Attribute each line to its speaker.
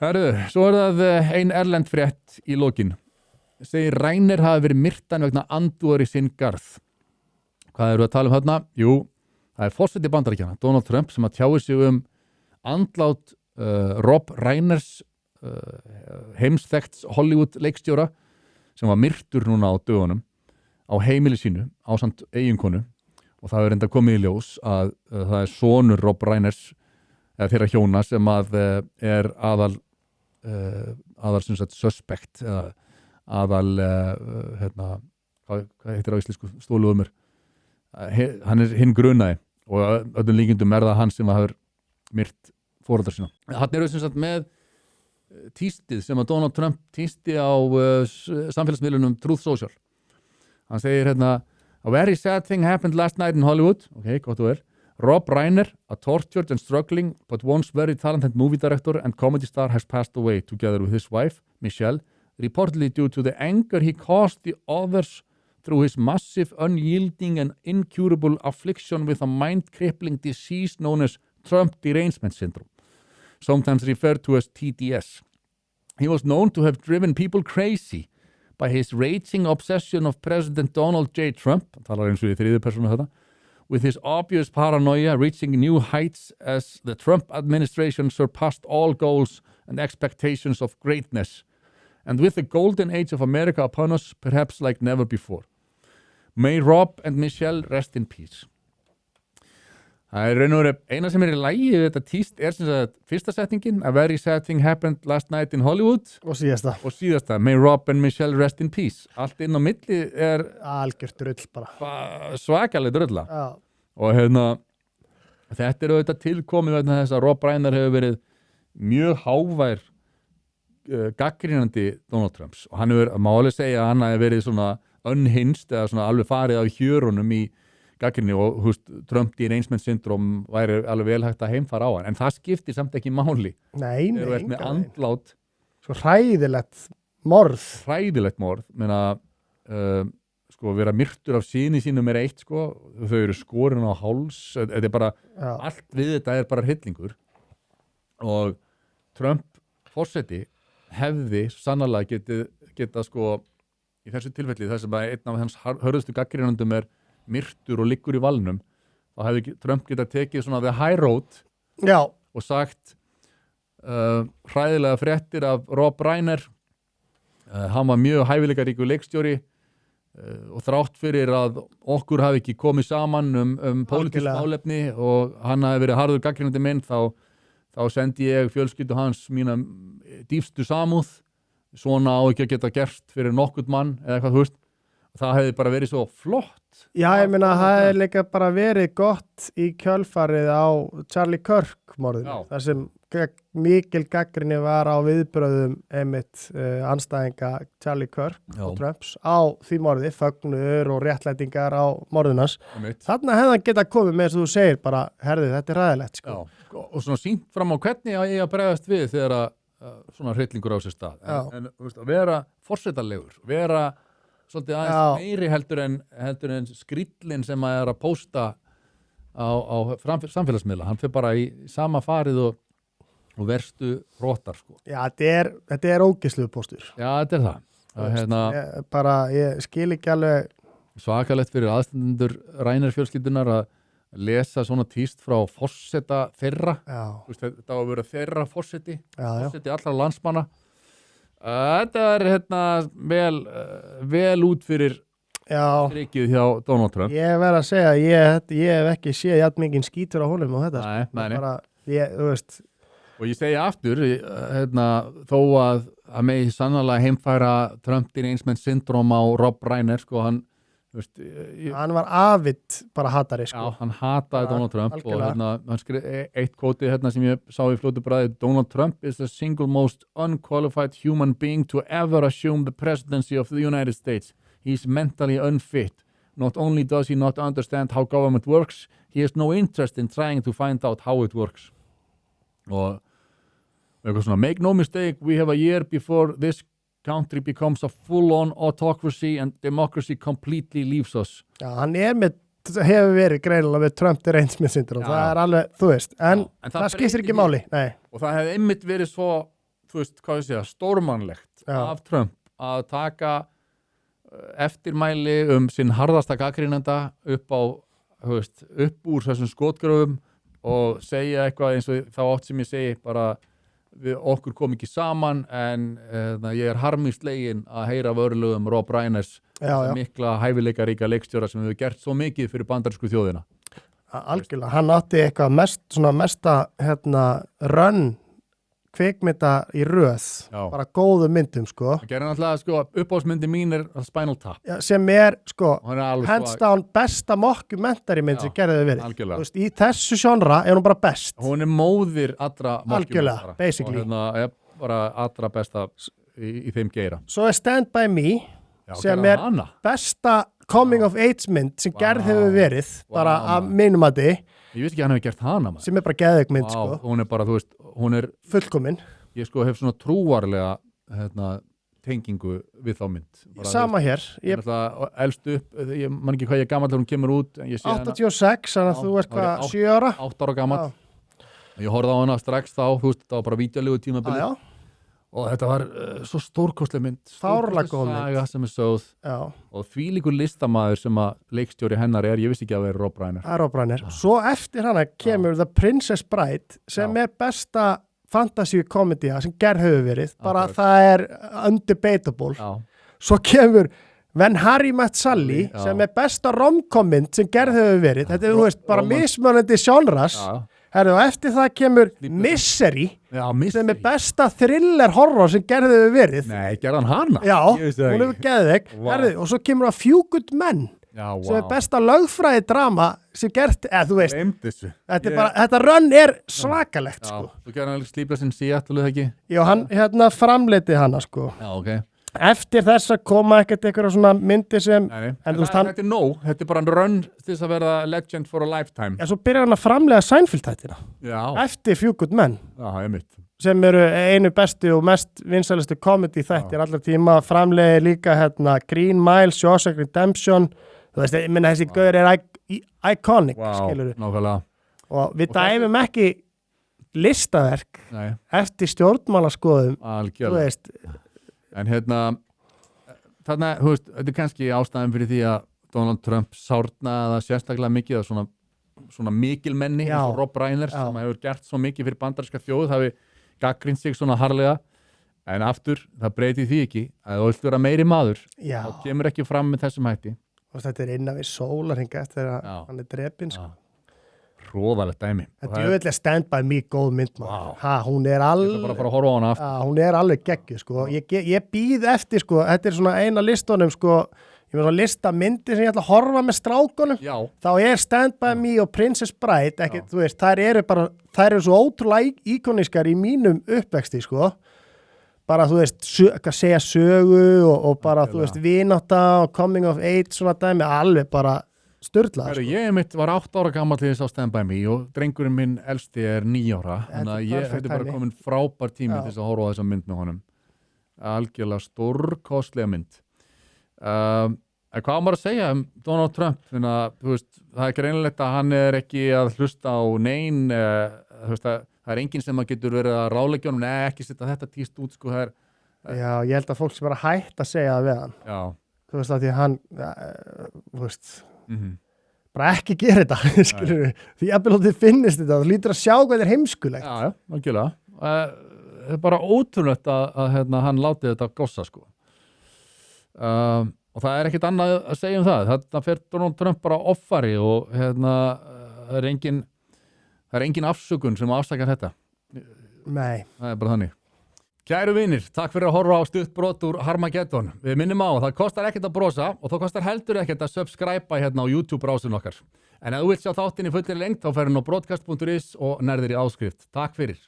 Speaker 1: Herðu, svo það ein erlend frétt í lokin. Segir Rainer hafi verið myrtan vegna andúðar í sinn garð. Hvað eru að tala um þarna? Jú, það forseti Bandaríkjanna, Donald Trump, sem að tjáir sig andlát Rob Reiners heimsþekkts Hollywood leikstjóra sem var myrtur núna á dögunum á heimili sínu ásamt eiginkonu og það er enda komið í ljós að það er sonur Rob Reiners eða þeirra hjóna sem að er aðal sem sagt suspect eða aðal hvað heitir á íslensku stóluðum hann er hinn grunaði og öllum líkindum er það hann sem hefur myrt foreldrar sína. Hann eru sem sagt með tístið sem að Donald Trump tísti á samfélagsmiðlunum Truth Social. Hann segir a very sad thing happened last night in Hollywood. Ok, gott og vel. Rob Reiner, a tortured and struggling but once very talented movie director and comedy star has passed away together with his wife, Michelle, reportedly due to the anger he caused the others through his massive, unyielding and incurable affliction with a mind-crippling disease known as Trump derangement syndrome, sometimes referred to as TDS. He was known to have driven people crazy by his raging obsession of President Donald J. Trump, talar eins og í þriðju persónu þetta, with his obvious paranoia reaching new heights as the Trump administration surpassed all goals and expectations of greatness, and with the golden age of America upon us, perhaps like never before. May Rob and Michelle rest in peace. Það er raun og veru eina sem í lagi við þetta tíst er sem sagt fyrsta setningin A very sad thing happened last night in Hollywood
Speaker 2: og síðasta
Speaker 1: May Rob and Michelle rest in peace. Allt inn á milli er
Speaker 2: algjört drull bara
Speaker 1: svakalega drulla og þetta er auðvitað tilkomið vegna þess að Rob Reiner hefur verið mjög hávær gagnrýnandi Donald Trumps og hann hefur, má alveg segja að hann hefur verið svona unhinged eða svona alveg farið á hjörunum í gagnrýni og Trump derangement syndrome væri alveg vel hægt að heimfara á hann en það skiptir samt ekki máli.
Speaker 2: Nei,
Speaker 1: þegar þú ert með andlát
Speaker 2: svo hræðilegt morð
Speaker 1: meina vera myrtur af syni sínum er eitt þau eru skorin á háls þetta er bara, allt við þetta er bara hryllingur og Trump forseti hefði sannarlega geta í þessu tilfelli þar sem að einn af hans hörðustu gagnrýnandum er myrtur og liggur í valnum þá hefði Trump getað tekið svona the high road og sagt hræðilega fréttir af Rob Reiner hann var mjög hæfileikaríkur leikstjóri og þrátt fyrir að okkur hafi ekki komið saman pólitísk málefni og hann hafi verið harður gagnrýnandi minn þá sendi ég fjölskyldu hans mína dýpstu samúð svona á ekki að geta gert fyrir nokkurt mann eða eitthvað það hefði bara verið svo flott.
Speaker 2: Já, ég meina það hefði líka bara verið gott í kjölfarið á Charlie Kirk morðinu, þar sem mikil gagnrýni var á viðbröðum einmitt andstæðinga Charlie Kirk og Trumps á því morði, fögnur og réttlætingar á morðunars. Þarna hefði hann getað komið með, eins og þú segir, bara, herði, þetta er ræðilegt.
Speaker 1: Og svona sýnt fram á hvernig ég að bregðast við þegar svona hryllingur á sér stað. En að vera forsetalegur, vera svolítið aðeins meiri heldur en skrýllin sem að er að pósta á samfélagsmiðla. Hann fer bara í sama farið og verstu hrótar
Speaker 2: Já, þetta er ógeðslegur póstur.
Speaker 1: Já, þetta er það.
Speaker 2: Ég skil ekki alveg
Speaker 1: svakalegt fyrir aðstandendur Reiner fjölskyldunar að lesa svona tíst frá forseta þeirra. Þetta á að vera þeirra forseti allra landsmanna. Þetta er vel út fyrir strikið hjá Donald Trump.
Speaker 2: Ég verð að segja ég hef ekki séð jafn mikinn skítur á honum og þetta.
Speaker 1: Nei.
Speaker 2: Þú veist.
Speaker 1: Og ég segi aftur, þó að megi sannarlega heimfæra Trump derangement syndrome á Rob Reiner,
Speaker 2: hann var avitt bara hatari
Speaker 1: Já, hann hataði Donald Trump algjörlega. Og hann skrif eitt kvóti sem ég sá í fljótu bræði Donald Trump is the single most unqualified human being to ever assume the presidency of the United States. He's mentally unfit. Not only does he not understand how government works, he has no interest in trying to find out how it works. Og eitthvað svona, make no mistake, we have a year before this country becomes a full-on autocracy and democracy completely leaves us.
Speaker 2: Já, hann hefur verið greinilega með Trump derangement syndrome, það er alveg, þú veist, en það skiptir ekki máli. Nei.
Speaker 1: Og það hefði einmitt verið svo, þú veist, hvað ég segja, stórmannlegt af Trump að taka eftirmæli sinn harðasta gagnrýnenda upp úr þessum skotgröfum og segja eitthvað eins og þá átt sem ég segi bara okkur kom ekki saman en ég harminglegin að heyra vörlugum Rob Reiners mikla hæfileikaríka leikstjóra sem hefur gert svo mikið fyrir bandarísku þjóðina.
Speaker 2: Algjörlega, hann átti eitthvað mesta rönn kvikmynda í röð, bara góðu myndum sko.
Speaker 1: Það gerir náttúrulega sko, uppáhaldsmyndi mín Spinal Tap.
Speaker 2: Já, sem sko, hands down besta mockumentary mynd sem gerði verið.
Speaker 1: Algjörlega.
Speaker 2: Þú veist, í þessu genre hún bara best.
Speaker 1: Hún móðir allra mockumentara.
Speaker 2: Algjörlega, basically.
Speaker 1: Og bara allra besta í þeim geira.
Speaker 2: Svo Stand By Me, sem besta coming of age mynd sem gerð hefur verið, bara að mínum að þið.
Speaker 1: Ég veist ekki að hann hefur gert hana maður.
Speaker 2: Sem bara geðveik mynd sko.
Speaker 1: Hún bara, þú veist, hún
Speaker 2: fullkomin.
Speaker 1: Ég sko hef svona trúarlega tengingu við þá mynd.
Speaker 2: Sama hér.
Speaker 1: Ég er alltaf elst upp, ég man ekki hvað ég er gamall þegar hún kemur út.
Speaker 2: 86, þannig að þú ert hvað, 7 ára?
Speaker 1: 8 ára gamall. Ég horfði á hana strax þá, þú veist, það var bara vídeolegu tímabili. Og þetta var svo stórkostleg mynd.
Speaker 2: Fárlega góð mynd.
Speaker 1: Saga sem sögð. Og þvílíkur listamaður sem að leikstjóri hennar ég vissi ekki að vera Rob Reiner.
Speaker 2: Rob Reiner. Svo eftir hana kemur The Princess Bride sem besta fantasy-komedía sem gerð hefur verið. Bara það undebatable. Svo kemur When Harry Met Sally sem besta rom-com-mynd sem gerð hefur verið. Þetta þú veist, bara mismunandi genres. Og eftir það kemur Misery sem besta thriller horror sem gerði við verið.
Speaker 1: Nei, gerði hann hana?
Speaker 2: Já, hún hefur geðveik. Og svo kemur það Few Good Men sem besta lögfræði drama sem gerði, þú veist, þetta rönn svakalegt sko.
Speaker 1: Þú gerði hann slípla sem Seattle, eða ekki?
Speaker 2: Já, hann framleiti hana sko.
Speaker 1: Já, ok.
Speaker 2: Eftir þess að koma ekkert eitthvað svona myndir sem
Speaker 1: þetta nóg, þetta bara rönn til þess að vera legend for a lifetime.
Speaker 2: Já, svo byrjar hann að framlega Seinfeld-þættina eftir Few Good Men sem eru einu bestu og mest vinsælustu comedy-þættir allar tíma, framlega líka Green Mile, Shawshank Redemption, þú veist, ég minna þessi gaur iconic, skilur við.
Speaker 1: Nákvæmlega.
Speaker 2: Og við dæmum ekki listaverk eftir stjórnmálaskoðum, þú veist.
Speaker 1: En þarna, þú veist, þetta kannski ástæðan fyrir því að Donald Trump sárnaði sérstaklega mikið af svona mikilmenni eins og Rob Reiner sem hefur gert svo mikið fyrir bandaríska þjóð, hafi gagnrýnt sig svona harðlega, en aftur, það breyti því ekki að þú vilt vera meiri maður, þá kemur ekki fram með þessum hætti.
Speaker 2: Og þetta innan við sólarhring eftir að hann drepinn, sko.
Speaker 1: Hróðalegt dæmi.
Speaker 2: Þetta er Stand By Me góð mynd hún alveg
Speaker 1: ég bara að fara að horfa á hana aftur.
Speaker 2: Hún alveg geggjuð sko. Ég býð eftir sko, þetta svona eina listunum sko, ég með svona lista myndir sem ég ætla að horfa með strákunum. Þá Stand By Me og Princess Bride ekki, þú veist, þær eru svo ótrúlega íkonískar í mínum uppvexti sko. Bara þú veist, segja sögu og bara þú veist, vinátta og coming of age svona dæmi, alveg bara sturla.
Speaker 1: Ég var 8 ára gamall til þess á Stand By Me og drengurinn minn elsti 9 ára. Þannig að þetta er bara komin frábær tími til þess að horfa á þessa mynd með honum. Algjörlega stórkostlega mynd. Hvað maður að segja Donald Trump? Þannig að þú veist, það greinilegt að hann ekki að hlusta á nein, þú veist að það enginn sem að getur verið að ráðleggja honum, ekki setja þetta tíst út sko.
Speaker 2: Já, ég held að fólk sem bara hætt að segja það við hann.
Speaker 1: Já.
Speaker 2: Þú veist að því hann, þú veist, bara ekki gera þetta, skilur við. Því að þið finnist þetta, þú lítur að sjá hvað þetta heimskulegt.
Speaker 1: Já, nákvæmlega. Það er bara ótrúlegt að hann láti þetta gossa sko. Og það er ekkit annað að segja það. Þetta fer Donald Trump bara offari og það er engin afsökun sem afsakar þetta.
Speaker 2: Nei.
Speaker 1: Það er bara þannig. Kæru vinir, takk fyrir að horfa á stuttbrot úr Harmageddon. Við minnum á, það kostar ekkert að brosa og það kostar heldur ekkert að subscribe hérna á YouTube-rásun okkar. En ef þú vilt sjá þáttinn í fullri lengt, þá ferðu á broadcast.is og nærðir í áskrift. Takk fyrir.